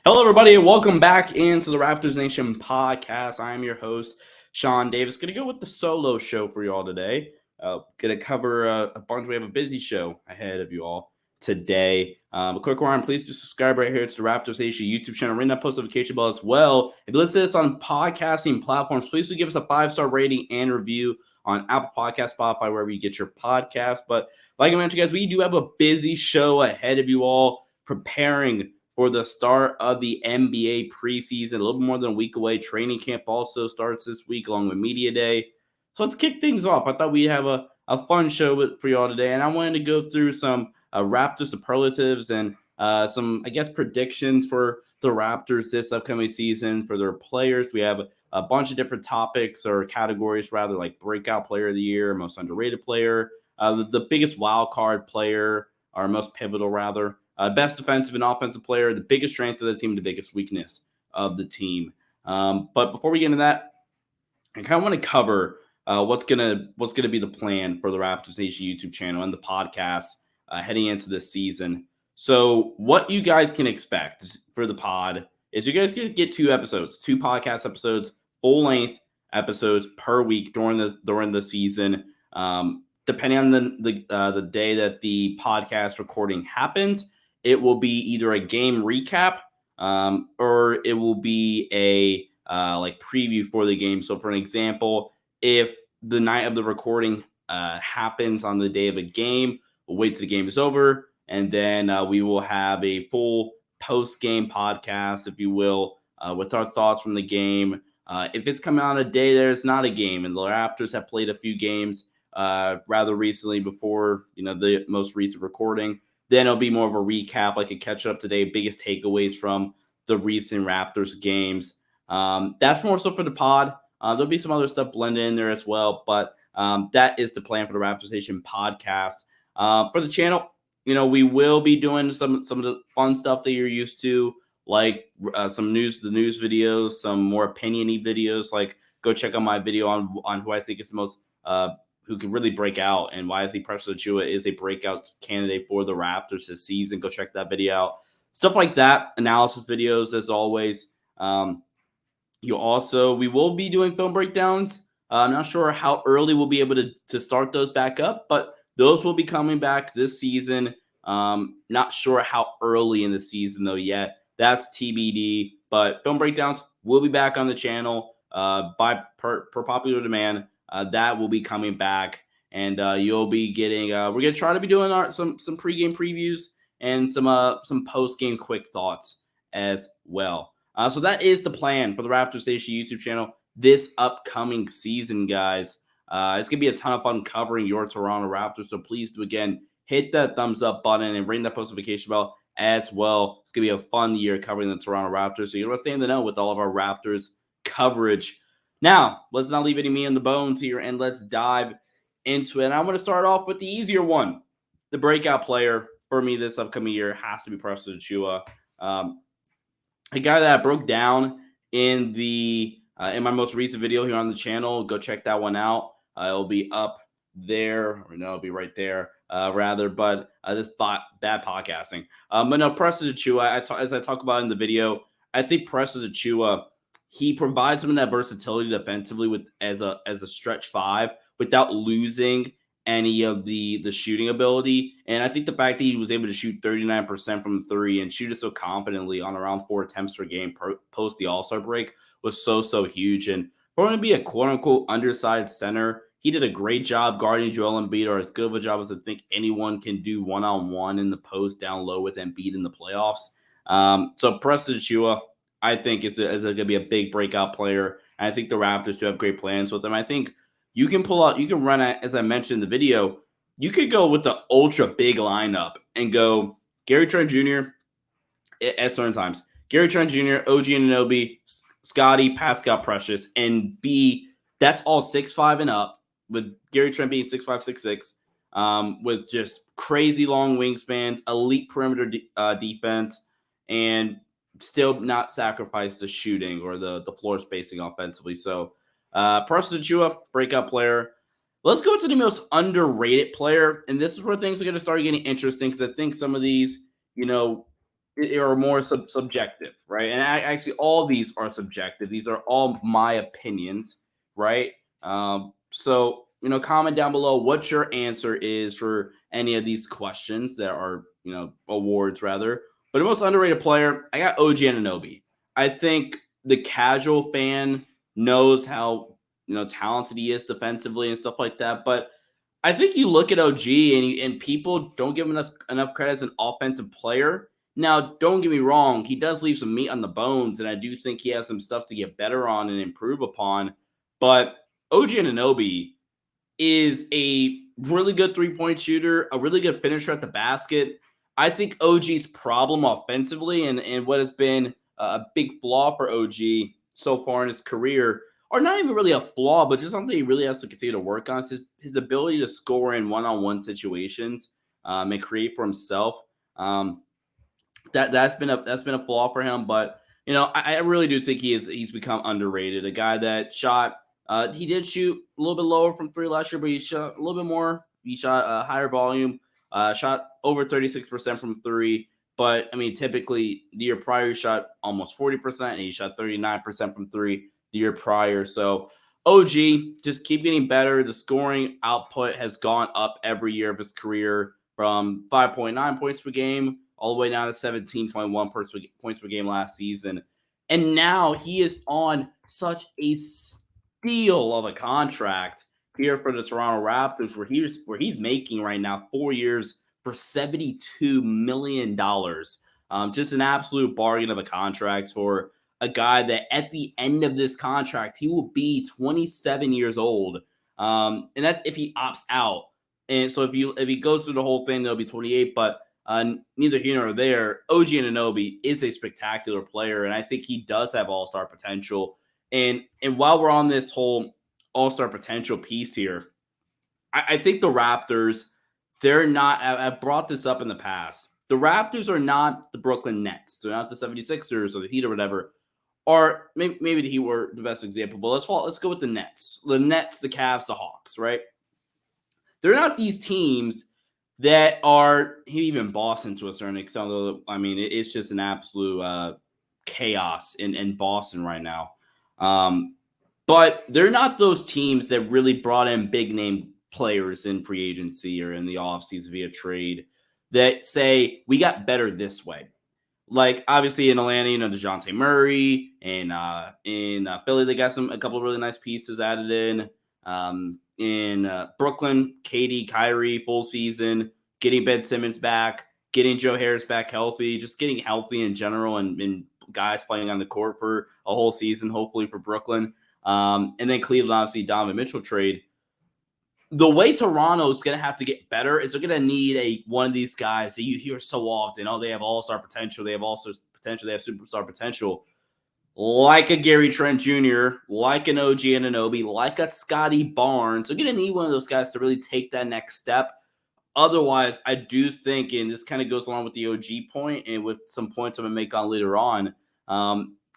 Hello, everybody, and welcome back into the Raptors Nation podcast. I am your host, Sean Davis. Going to go with the solo show for you all today. Going to cover a bunch. We have a busy show ahead of you all today. A quick reminder, please do subscribe right here to the Raptors Nation YouTube channel. Ring that post notification bell as well. If you listen to this on podcasting platforms, please do give us a 5-star rating and review on Apple Podcast, Spotify, wherever you get your podcast. But like I mentioned, guys, we do have a busy show ahead of you all, preparing for the start of the NBA preseason. A little bit more than a week away. Training camp also starts this week along with Media Day. So let's kick things off. I thought we'd have a fun show for y'all today, and I wanted to go through some Raptors superlatives and some, I guess, predictions for the Raptors this upcoming season for their players. We have a bunch of different topics or categories, rather, like Breakout Player of the Year, Most Underrated Player, the biggest wild card player, or most pivotal, rather. Best defensive and offensive player, the biggest strength of the team, the biggest weakness of the team. But before we get into that, I kind of want to cover what's gonna be the plan for the Raptors Nation YouTube channel and the podcast heading into this season. So what you guys can expect for the pod is you guys get two podcast episodes, full length episodes per week during the season. Depending on the day that the podcast recording happens, it will be either a game recap or it will be a like preview for the game. So for an example, if the night of the recording happens on the day of a game, we'll wait till the game is over, and then we will have a full post-game podcast, if you will, with our thoughts from the game. If it's coming on a day there's not a game, and the Raptors have played a few games rather recently before the most recent recording, then it'll be more of a recap, like a catch up today, biggest takeaways from the recent Raptors games. That's more so for the pod. There'll be some other stuff blended in there as well, but that is the plan for the Raptors Nation podcast. For the channel, we will be doing some of the fun stuff that you're used to, like the news videos, some more opinion-y videos. Like, go check out my video on who I think is the most who can really break out, and why I think Pascal Siakam is a breakout candidate for the Raptors this season. Go check that video out. Stuff like that, analysis videos as always. We will be doing film breakdowns. I'm not sure how early we'll be able to start those back up, but those will be coming back this season. Not sure how early in the season though yet. That's TBD. But film breakdowns will be back on the channel per popular demand. That will be coming back, and you'll be getting. We're gonna try to be doing some pregame previews and some postgame quick thoughts as well. So that is the plan for the Raptors Nation YouTube channel this upcoming season, guys. It's gonna be a ton of fun covering your Toronto Raptors. So please do again hit that thumbs up button and ring that post notification bell as well. It's gonna be a fun year covering the Toronto Raptors. So you're gonna stay in the know with all of our Raptors coverage. Now, let's not leave any meat on the bones here, and let's dive into it. And I'm going to start off with the easier one. The breakout player for me this upcoming year has to be Pascal Siakam. A guy that I broke down in my most recent video here on the channel. Go check that one out. It'll be up there, or no, it'll be right there, rather. But this bad podcasting. But no, Pascal Siakam. As I talk about in the video, I think Pascal Siakam, he provides some of that versatility defensively as a stretch five without losing any of the shooting ability. And I think the fact that he was able to shoot 39% from the three and shoot it so confidently on around 4 attempts per game post the AllStar break was so huge. And for him to be a quote-unquote undersized center, he did a great job guarding Joel Embiid, or as good of a job as I think anyone can do one-on-one in the post down low with Embiid in the playoffs. So Pascal Siakam, I think is going to be a big breakout player. And I think the Raptors do have great plans with him. I think you can run, as I mentioned in the video, you could go with the ultra big lineup and go Gary Trent Jr. at certain times. Gary Trent Jr., OG Anunoby, Scottie, Pascal Precious, and that's all 6'5" and up, with Gary Trent being 6'5", 6'6", with just crazy long wingspans, elite perimeter defense, and still not sacrifice the shooting or the floor spacing offensively. So Pascal Siakam, breakout player. Let's go to the most underrated player. And this is where things are going to start getting interesting, because I think some of these, are more subjective, right? And actually, all these are subjective. These are all my opinions, right? So comment down below what your answer is for any of these questions that are awards rather. But the most underrated player, I got OG Anunoby. I think the casual fan knows how talented he is defensively and stuff like that, but I think you look at OG and people don't give him enough credit as an offensive player. Now, don't get me wrong, he does leave some meat on the bones, and I do think he has some stuff to get better on and improve upon. But OG Anunoby is a really good three-point shooter, a really good finisher at the basket. I think OG's problem offensively and what has been a big flaw for OG so far in his career, or not even really a flaw, but just something he really has to continue to work on, is his ability to score in one-on-one situations and create for himself. That's been a flaw for him. But I really do think he's become underrated. A guy that shot he did shoot a little bit lower from three last year, but he shot a little bit more. He shot a higher volume, shot over 36% from three. But I mean, typically the year prior he shot almost 40%, and he shot 39% from three the year prior. So OG just keep getting better. The scoring output has gone up every year of his career from 5.9 points per game all the way down to 17.1 points per game last season. And now he is on such a steal of a contract here for the Toronto Raptors, where he's making right now 4 years for $72 million. Just an absolute bargain of a contract for a guy that at the end of this contract he will be 27 years old, and that's if he opts out. And so if he goes through the whole thing, they'll be 28. But neither here nor there, OG Anunoby is a spectacular player, and I think he does have all-star potential. And while we're on this whole all-star potential piece here, I think the Raptors, they're not. I've brought this up in the past. The Raptors are not the Brooklyn Nets. They're not the 76ers or the Heat or whatever. Or maybe the Heat were the best example. But let's go with the Nets. The Nets, the Cavs, the Hawks, right? They're not these teams that are even Boston to a certain extent. Although, I mean, it's just an absolute chaos in Boston right now. But they're not those teams that really brought in big name players in free agency or in the offseason via trade that say we got better this way. Like obviously in Atlanta, DeJounte Murray, and in Philly, they got a couple of really nice pieces added in. In Brooklyn, Katie, Kyrie, full season, getting Ben Simmons back, getting Joe Harris back healthy, just getting healthy in general, and guys playing on the court for a whole season, hopefully for Brooklyn. And then Cleveland, obviously, Donovan Mitchell trade. The way Toronto is going to have to get better is they're going to need one of these guys that you hear so often. Oh, they have all-star potential. They have all-star potential. They have superstar potential. Like a Gary Trent Jr., like an OG Anunoby, like a Scottie Barnes. They're going to need one of those guys to really take that next step. Otherwise, I do think, and this kind of goes along with the OG point and with some points I'm going to make on later on,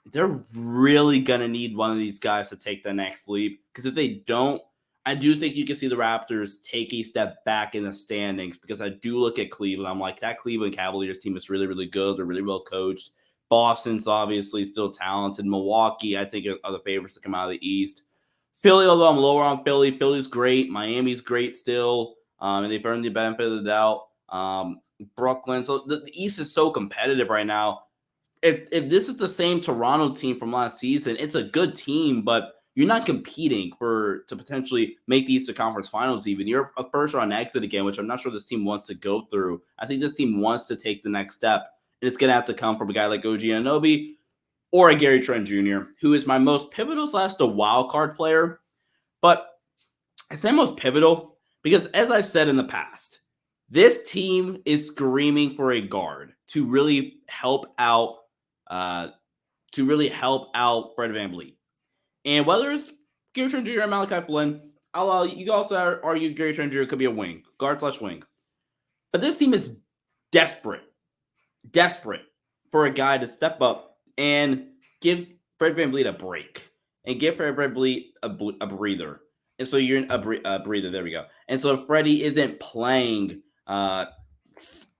they're really going to need one of these guys to take the next leap. Because if they don't, I do think you can see the Raptors take a step back in the standings, because I do look at Cleveland. I'm like, that Cleveland Cavaliers team is really, really good. They're really well coached. Boston's obviously still talented. Milwaukee, I think, are the favorites to come out of the East. Philly, although I'm lower on Philly, Philly's great. Miami's great still. And they've earned the benefit of the doubt. Brooklyn. So the East is so competitive right now. If this is the same Toronto team from last season, it's a good team, but you're not competing to potentially make the Eastern Conference Finals even. You're a first-round exit again, which I'm not sure this team wants to go through. I think this team wants to take the next step, and it's going to have to come from a guy like OG Anunoby or a Gary Trent Jr., who is my most pivotal / the wild card player. But I say most pivotal because, as I've said in the past, this team is screaming for a guard to really help out Fred VanVleet. And whether it's Gary Trent Jr. or Malachi Flynn, you can also argue Gary Trent Jr. could be a wing, guard / wing. But this team is desperate for a guy to step up and give Fred VanVleet a break and give Fred VanVleet a breather. And so you're a breather. There we go. And so if Freddie isn't playing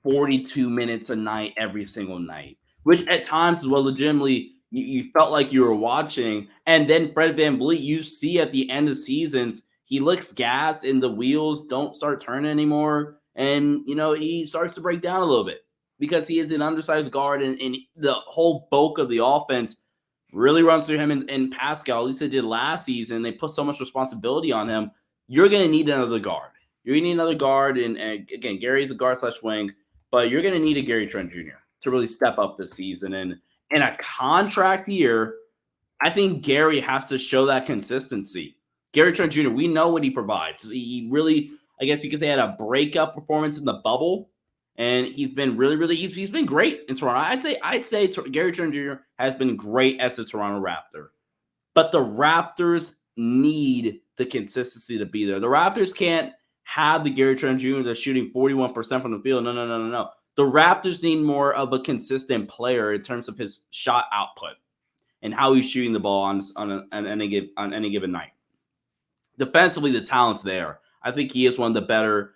42 minutes a night every single night, which at times is what legitimately you felt like you were watching. And then Fred VanVleet, you see at the end of seasons, he looks gassed and the wheels don't start turning anymore. And, he starts to break down a little bit because he is an undersized guard and the whole bulk of the offense really runs through him and Pascal. At least it did last season. They put so much responsibility on him. You're going to need another guard. You're going to need another guard. And again, Gary's a guard / wing, but you're going to need a Gary Trent Jr. to really step up this season. And in a contract year, I think Gary has to show that consistency. Gary Trent Jr., we know what he provides. He really, I guess you could say, had a breakout performance in the bubble. And he's been really, he's been great in Toronto. I'd say Gary Trent Jr. has been great as a Toronto Raptor. But the Raptors need the consistency to be there. The Raptors can't have the Gary Trent Jr. that's shooting 41% from the field. No. The Raptors need more of a consistent player in terms of his shot output and how he's shooting the ball on any given night. Defensively, the talent's there. I think he is one of the better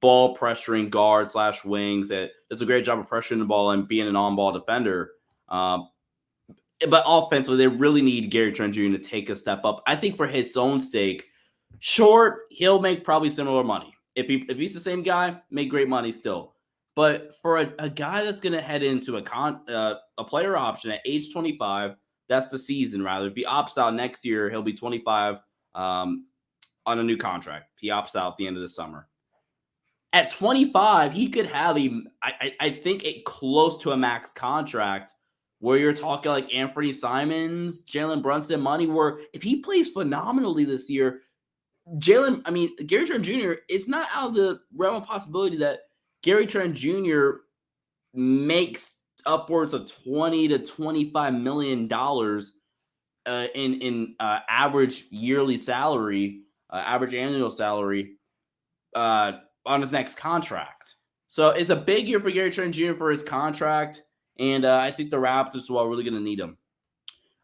ball pressuring guards / wings that does a great job of pressuring the ball and being an on-ball defender. But offensively, they really need Gary Trent Jr. to take a step up. I think for his own sake, sure, he'll make probably similar money. If he's the same guy, make great money still. But for a guy that's going to head into a player option at age 25, that's the season rather. If he opts out next year, he'll be 25 on a new contract. He opts out at the end of the summer. At 25, he could have I think a close to a max contract where you're talking like Anthony Simons, Jalen Brunson money, where if he plays phenomenally this year, Gary Trent Jr., it's not out of the realm of possibility that Gary Trent Jr. makes upwards of $20 to $25 million in average yearly salary, average annual salary on his next contract. So it's a big year for Gary Trent Jr. for his contract, and I think the Raptors are really going to need him.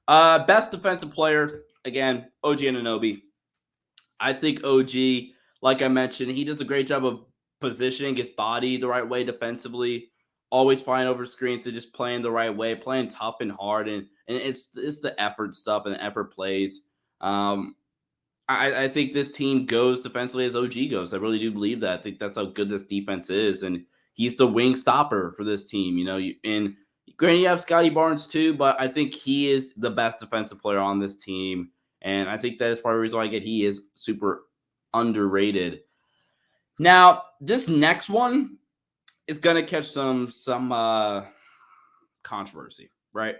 Best defensive player, again, OG Anunoby. I think OG, like I mentioned, he does a great job of positioning his body the right way defensively, always flying over screens and just playing the right way, playing tough and hard, and it's the effort stuff and the effort plays. I think this team goes defensively as OG goes. I really do believe that. I think that's how good this defense is, and he's the wing stopper for this team. And granted, you have Scottie Barnes too, but I think he is the best defensive player on this team, and I think that is part of the reason why he is super underrated. Now, this next one is going to catch some controversy, right?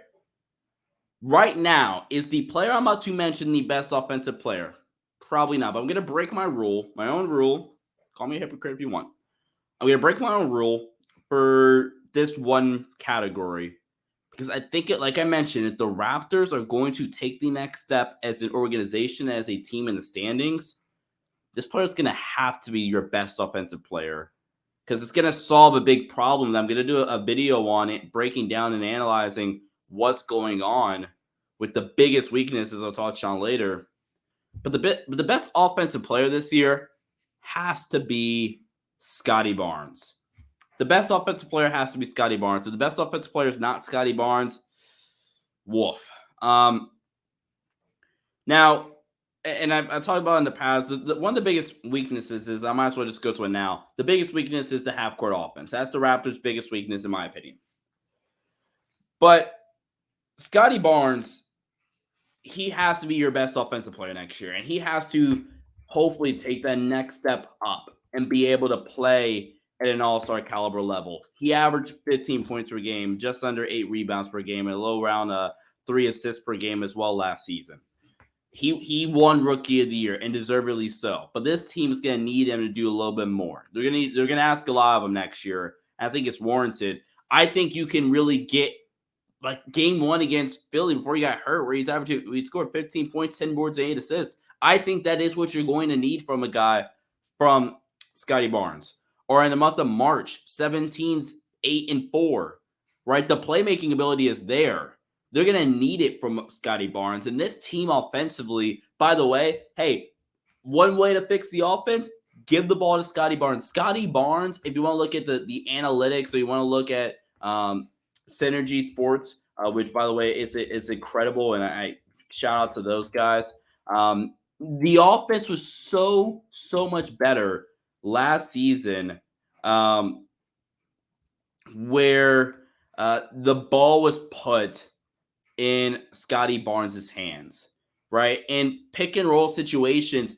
Right now, is the player I'm about to mention the best offensive player? Probably not, but I'm going to break my own rule. Call me a hypocrite if you want. I'm going to break my own rule for this one category because I think like I mentioned, if the Raptors are going to take the next step as an organization, as a team in the standings, this player is going to have to be your best offensive player because it's going to solve a big problem. I'm going to do a video on it, breaking down and analyzing what's going on with the biggest weaknesses I'll touch on later. But the best offensive player this year has to be Scottie Barnes. The best offensive player has to be Scottie Barnes. If the best offensive player is not Scottie Barnes, woof. Now, and I've talked about in the past, one of the biggest weaknesses is, I might as well just go to it now. The biggest weakness is the half-court offense. That's the Raptors' biggest weakness, in my opinion. But Scottie Barnes, he has to be your best offensive player next year, and he has to hopefully take that next step up and be able to play at an all-star caliber level. He averaged 15 points per game, just under 8 rebounds per game, and a low around 3 assists per game as well last season. He won Rookie of the Year, and deservedly so. But this team is going to need him to do a little bit more. They're going to ask a lot of him next year. I think it's warranted. I think you can really get like game 1 against Philly before he got hurt, where he scored 15 points, 10 boards, and 8 assists. I think that is what you're going to need from a guy from Scottie Barnes. Or in the month of March, 17's 8-4, right? The playmaking ability is there. They're going to need it from Scottie Barnes. And this team offensively, by the way, hey, one way to fix the offense, give the ball to Scottie Barnes. Scottie Barnes, if you want to look at the analytics, or you want to look at Synergy Sports, which by the way is incredible, and I shout out to those guys. The offense was so much better last season, where the ball was put in Scottie Barnes' hands, right? In pick and roll situations,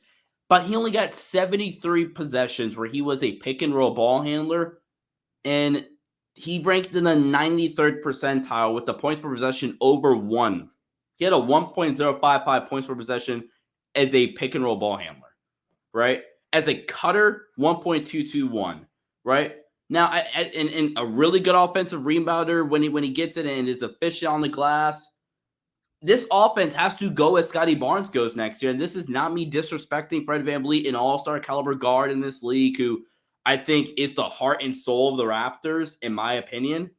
but he only got 73 possessions where he was a pick and roll ball handler, and he ranked in the 93rd percentile with the points per possession over 1. He had a 1.055 points per possession as a pick and roll ball handler, right? As a cutter, 1.221, right? Now, in a really good offensive rebounder, when he gets it and is efficient on the glass, this offense has to go as Scottie Barnes goes next year. And this is not me disrespecting Fred VanVleet, an all-star caliber guard in this league, who I think is the heart and soul of the Raptors, in my opinion.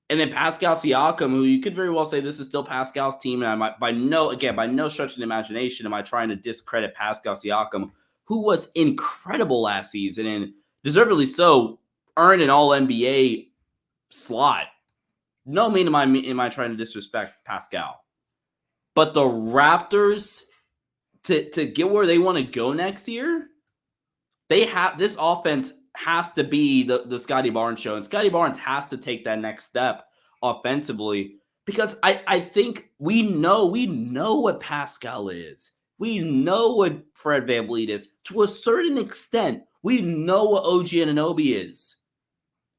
And then Pascal Siakam, who you could very well say this is still Pascal's team. And I might, by no stretch of the imagination am I trying to discredit Pascal Siakam, who was incredible last season and deservedly so, earned an All-NBA slot. No mean am I trying to disrespect Pascal. But the Raptors, to get where they want to go next year, this offense has to be the Scottie Barnes show. And Scottie Barnes has to take that next step offensively, because I think we know what Pascal is. We know what Fred VanVleet is. To a certain extent, we know what OG Anunoby is.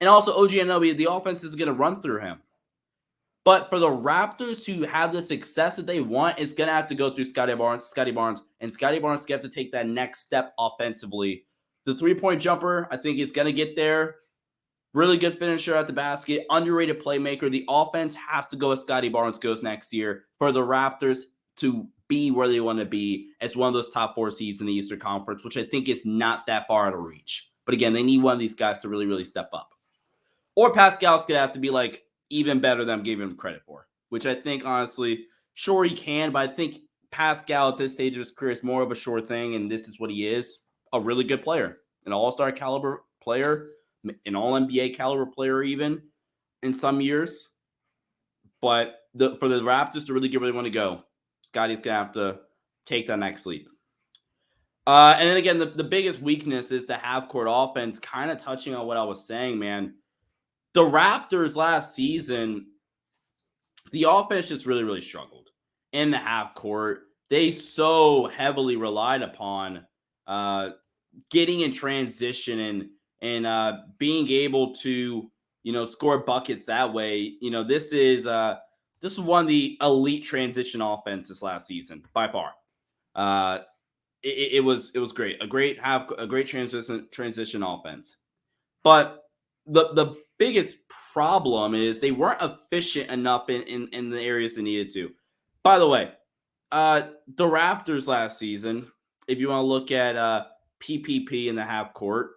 And also OG Anunoby, the offense is going to run through him. But for the Raptors to have the success that they want, it's going to have to go through Scottie Barnes, and Scottie Barnes going to have to take that next step offensively. The three-point jumper, I think, is going to get there. Really good finisher at the basket, underrated playmaker. The offense has to go as Scottie Barnes goes next year for the Raptors to be where they want to be as one of those top 4 seeds in the Eastern Conference, which I think is not that far out of reach. But again, they need one of these guys to really, really step up. Or Pascal's going to have to be like even better than I'm giving him credit for, which I think, honestly, sure he can, but I think Pascal at this stage of his career is more of a sure thing, and this is what he is, a really good player, an all-star caliber player, an all-NBA caliber player even in some years. But for the Raptors to really get where they want to go, Scottie's going to have to take that next leap. And then again, the biggest weakness is the half-court offense, kind of touching on what I was saying, man. The Raptors last season, the offense just really, really struggled in the half court. They so heavily relied upon getting in transition and being able to, score buckets that way. This is one of the elite transition offenses last season by far. It was great, a great transition offense, but the biggest problem is they weren't efficient enough in the areas they needed to. By the way, the Raptors last season, if you want to look at PPP in the half court,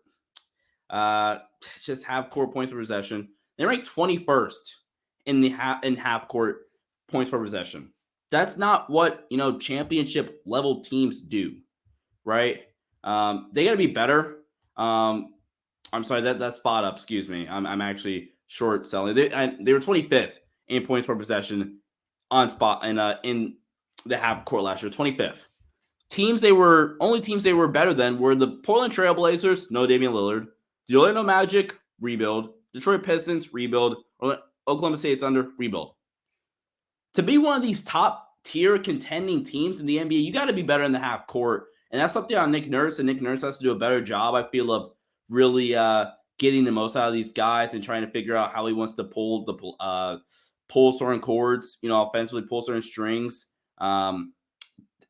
just half court points per possession, they ranked 21st in half court points per possession. That's not what championship level teams do, right? They got to be better. I'm sorry, that spot up. Excuse me. I'm actually short selling. They were 25th in points per possession on spot in the half court last year. 25th. Only teams they were better than were the Portland Trailblazers, no Damian Lillard, the Orlando Magic, rebuild, Detroit Pistons, rebuild, Oklahoma City Thunder, rebuild. To be one of these top tier contending teams in the NBA, you got to be better in the half court, and that's something on Nick Nurse, and Nick Nurse has to do a better job, I feel, of really getting the most out of these guys and trying to figure out how he wants to pull certain chords, offensively pull certain strings.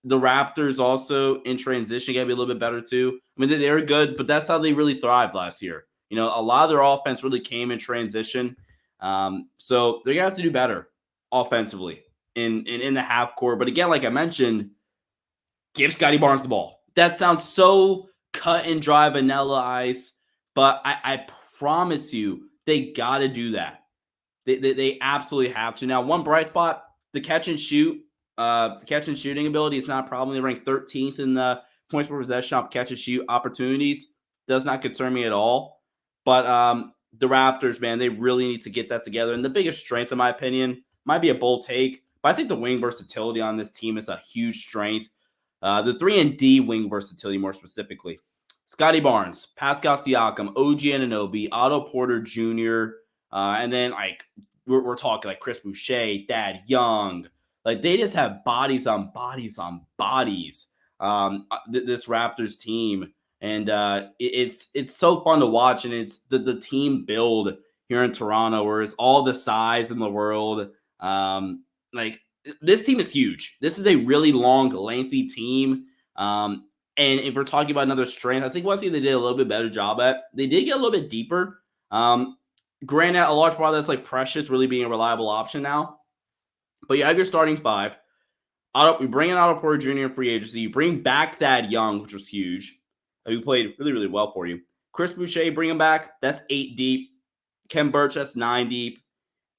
The Raptors also in transition got to be a little bit better too. I mean, they were good, but that's how they really thrived last year. A lot of their offense really came in transition. So they're going to have to do better offensively in the half court. But again, like I mentioned, give Scottie Barnes the ball. That sounds so cut and dry vanilla ice, but I promise you they got to do that. They absolutely have to. Now, one bright spot, the catch and shooting ability is not a problem. They ranked 13th in the points per possession off catch and shoot opportunities does not concern me at all. But the Raptors, man, they really need to get that together. And the biggest strength, in my opinion, might be a bold take, but I think the wing versatility on this team is a huge strength. The 3-and-D wing versatility, more specifically. Scottie Barnes, Pascal Siakam, OG Anunoby, Otto Porter Jr., and then like we're talking like Chris Boucher, Thad Young. Like they just have bodies on bodies on bodies. This Raptors team, and it's so fun to watch, and it's the team build here in Toronto, where it's all the size in the world. Like this team is huge. This is a really long, lengthy team. And if we're talking about another strength, I think one thing they did a little bit better job at, they did get a little bit deeper. Granted, a large part of that's like Precious really being a reliable option now. But you have your starting five. You bring in Otto Porter Jr. in free agency. You bring back Thad Young, which was huge, who played really, really well for you. Chris Boucher, bring him back. That's 8 deep. Ken Burch, that's 9 deep.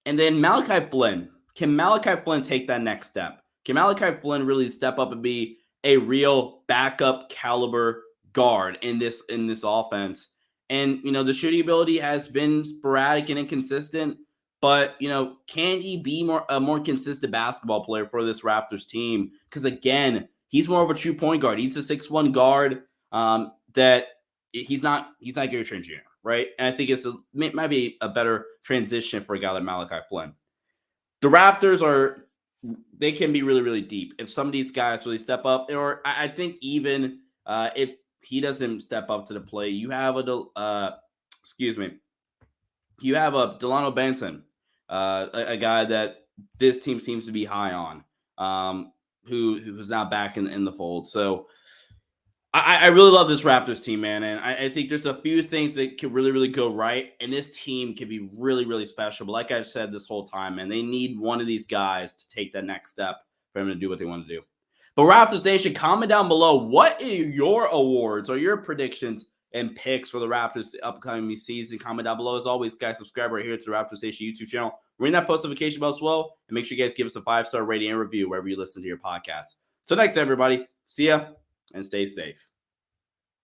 And then Malachi Flynn. Can Malachi Flynn take that next step? Can Malachi Flynn really step up and be a real backup caliber guard in this offense? And, you know, the shooting ability has been sporadic and inconsistent, but, you know, can he be a more consistent basketball player for this Raptors team? Because, again, he's more of a true point guard. He's a 6'1" guard that he's not Gary Trent Jr., right? And I think it might be a better transition for a guy like Malachi Flynn. The Raptors they can be really, really deep. If some of these guys really step up, or I think even if he doesn't step up to the plate, you have you have a Delano Benson, a guy that this team seems to be high on, who's now back in the fold. So I really love this Raptors team, man. And I think there's a few things that could really, really go right. And this team can be really, really special. But like I've said this whole time, man, they need one of these guys to take that next step for them to do what they want to do. But Raptors Nation, comment down below. What are your awards or your predictions and picks for the Raptors upcoming season? Comment down below. As always, guys, subscribe right here to the Raptors Nation YouTube channel. Ring that post notification bell as well. And make sure you guys give us a 5-star rating and review wherever you listen to your podcast. So next, everybody. See ya and stay safe.